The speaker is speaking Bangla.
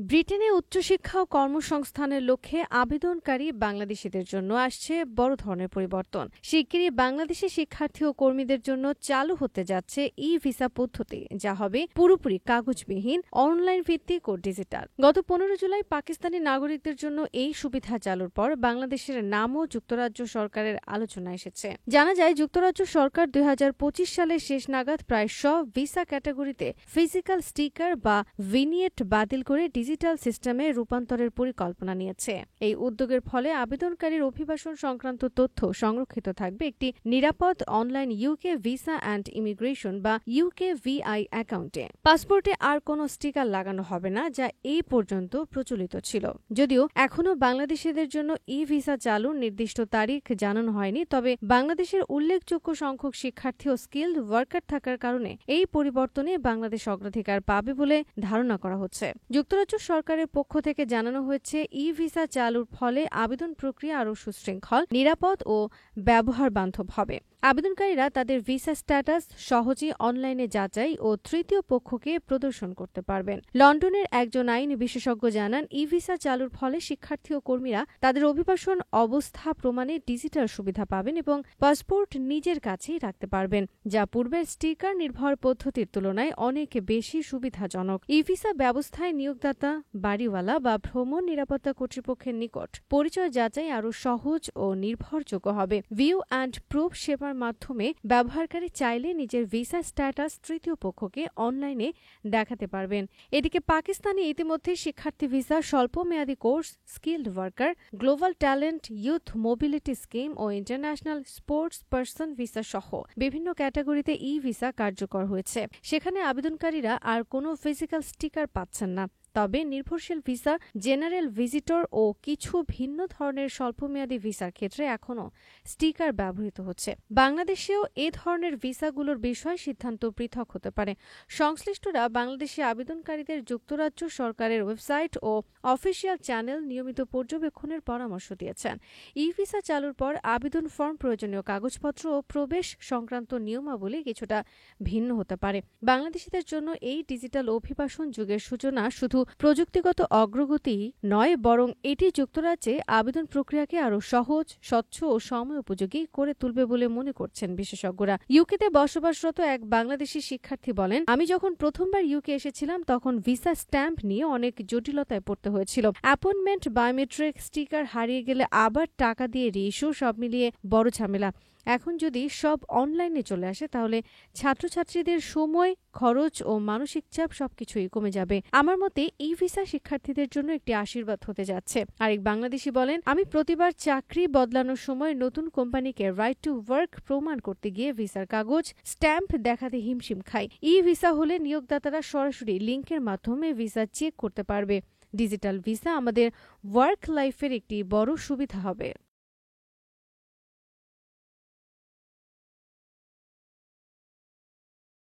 ব্রিটেনে উচ্চশিক্ষা ও কর্মসংস্থানের লক্ষ্যে আবেদনকারী বাংলাদেশিদের জন্য আসছে বড় ধরনের পরিবর্তন। শিগগিরই বাংলাদেশি শিক্ষার্থী ও কর্মীদের জন্য চালু হতে যাচ্ছে ই-ভিসা পদ্ধতি, যা হবে পুরোপুরি কাগজবিহীন, অনলাইন ভিত্তিক ও ডিজিটাল। গত 15 জুলাই পাকিস্তানি নাগরিকদের জন্য এই সুবিধা চালুর পর বাংলাদেশের নামও যুক্তরাজ্য সরকারের আলোচনা এসেছে। জানা যায়, যুক্তরাজ্য সরকার 2025 সালের শেষ নাগাদ প্রায় সব ভিসা ক্যাটাগরিতে ফিজিক্যাল স্টিকার বা ভিনিয়েট বাতিল করে ডিজিটাল সিস্টেমে রূপান্তরের পরিকল্পনা নিয়েছে। এই উদ্যোগের ফলে আবেদনকারীর অভিবাসন সংক্রান্ত তথ্য সংরক্ষিত থাকবে একটি নিরাপদ online UK visa and immigration বা ইউকে ভিআই অ্যাকাউন্টে। পাসপোর্টে আর কোনো স্টিকার লাগানো হবে না, যা এই পর্যন্ত প্রচলিত ছিল। যদিও এখনও বাংলাদেশিদের জন্য ই ভিসা চালুর নির্দিষ্ট তারিখ জানানো হয়নি, তবে বাংলাদেশের উল্লেখযোগ্য সংখ্যক শিক্ষার্থী ও স্কিলড ওয়ার্কার থাকার কারণে এই পরিবর্তনে বাংলাদেশ অগ্রাধিকার পাবে বলে ধারণা করা হচ্ছে। যুক্তরাজ্য সরকারের পক্ষ থেকে জানানো হয়েছে, ই ভিসা চালুর ফলে আবেদন প্রক্রিয়া আরও সুশৃঙ্খল, নিরাপদ ও ব্যবহার বান্ধব হবে। আবেদনকারীরা তাদের ভিসা স্ট্যাটাস সহজেই অনলাইনে যাচাই ও তৃতীয় পক্ষকে প্রদর্শন করতে পারবেন। লন্ডনের একজন আইন বিশেষজ্ঞ জানান, ই ভিসা চালুর ফলে শিক্ষার্থী ও কর্মীরা তাদের অভিবাসন অবস্থা প্রমাণে ডিজিটাল সুবিধা পাবেন এবং পাসপোর্ট নিজের কাছেই রাখতে পারবেন, যা পূর্বের স্টিকার নির্ভর পদ্ধতির তুলনায় অনেক বেশি সুবিধাজনক। ই ভিসা ব্যবস্থায় নিয়োগদাতা, বাড়িওয়ালা বা ভ্রমণ নিরাপত্তা কর্তৃপক্ষের নিকট পরিচয় যাচাই আরও সহজ ও নির্ভরযোগ্য হবে। ভিউ অ্যান্ড প্রুফ সেবার মাধ্যমে ব্যবহারকারী চাইলে নিজের ভিসা স্ট্যাটাস তৃতীয় পক্ষকে অনলাইনে দেখাতে পারবেন। এদিকে পাকিস্তানে ইতিমধ্যে শিক্ষার্থী ভিসা, স্বল্প মেয়াদী course, skilled worker, global talent, youth mobility scheme ও ইন্টারন্যাশনাল স্পোর্টস পারসন ভিসা সহ বিভিন্ন ক্যাটাগরিতে ই ভিসা কার্যকর হয়েছে। সেখানে আবেদনকারীরা আর কোনো ফিজিক্যাল স্টিকার পাচ্ছেন না। তবে নির্ভরশীল ভিসা, জেনারেল ভিজিটর ও কিছু ভিন্ন ধরনের স্বল্পমেয়াদী ভিসার ক্ষেত্রে এখনও স্টিকার ব্যবহৃত হচ্ছে। বাংলাদেশেও এ ধরনের ভিসাগুলোর বিষয়ে সিদ্ধান্ত পৃথক হতে পারে। সংশ্লিষ্টরা বাংলাদেশি আবেদনকারীদের যুক্তরাজ্য সরকারের ওয়েবসাইট ও অফিসিয়াল চ্যানেল নিয়মিত পর্যবেক্ষণের পরামর্শ দিয়েছেন। ই ভিসা চালুর পর আবেদন ফর্ম, প্রয়োজনীয় কাগজপত্র ও প্রবেশ সংক্রান্ত নিয়মাবলী কিছুটা ভিন্ন হতে পারে। বাংলাদেশিদের জন্য এই ডিজিটাল অভিবাসন যুগের সূচনা শুধু প্রযুক্তিগত অগ্রগতি নয়, বরং এটি যুক্তরাজ্যে আবেদন প্রক্রিয়াকে আরও সহজ, স্বচ্ছ ও সময় উপযোগী করে তুলবে বলে মনে করছেন বিশেষজ্ঞরা। ইউকেতে বসবাসরত এক বাংলাদেশি শিক্ষার্থী বলেন, আমি যখন প্রথমবার ইউকে এসেছিলাম তখন ভিসা স্ট্যাম্প নিয়ে অনেক জটিলতায় পড়তে হয়েছিল। অ্যাপয়েন্টমেন্ট, বায়োমেট্রিক, স্টিকার হারিয়ে গেলে আবার টাকা দিয়ে রিইস্যু, সব মিলিয়ে বড় ঝামেলা। এখন যদি সব অনলাইনে চলে আসে তাহলে ছাত্রছাত্রীদের সময়, খরচ ও মানসিক চাপ সবকিছুই কমে যাবে। আমার মতে ই ভিসা শিক্ষার্থীদের জন্য একটি আশীর্বাদ হতে যাচ্ছে। আরেক বাংলাদেশি বলেন, আমি প্রতিবার চাকরি বদলানোর সময় নতুন কোম্পানিকে রাইট টু ওয়ার্ক প্রমাণ করতে গিয়ে ভিসার কাগজ, স্ট্যাম্প দেখাতে হিমশিম খাই। ই ভিসা হলে নিয়োগদাতারা সরাসরি লিঙ্কের মাধ্যমে ভিসা চেক করতে পারবে। ডিজিটাল ভিসা আমাদের ওয়ার্ক লাইফের একটি বড় সুবিধা হবে।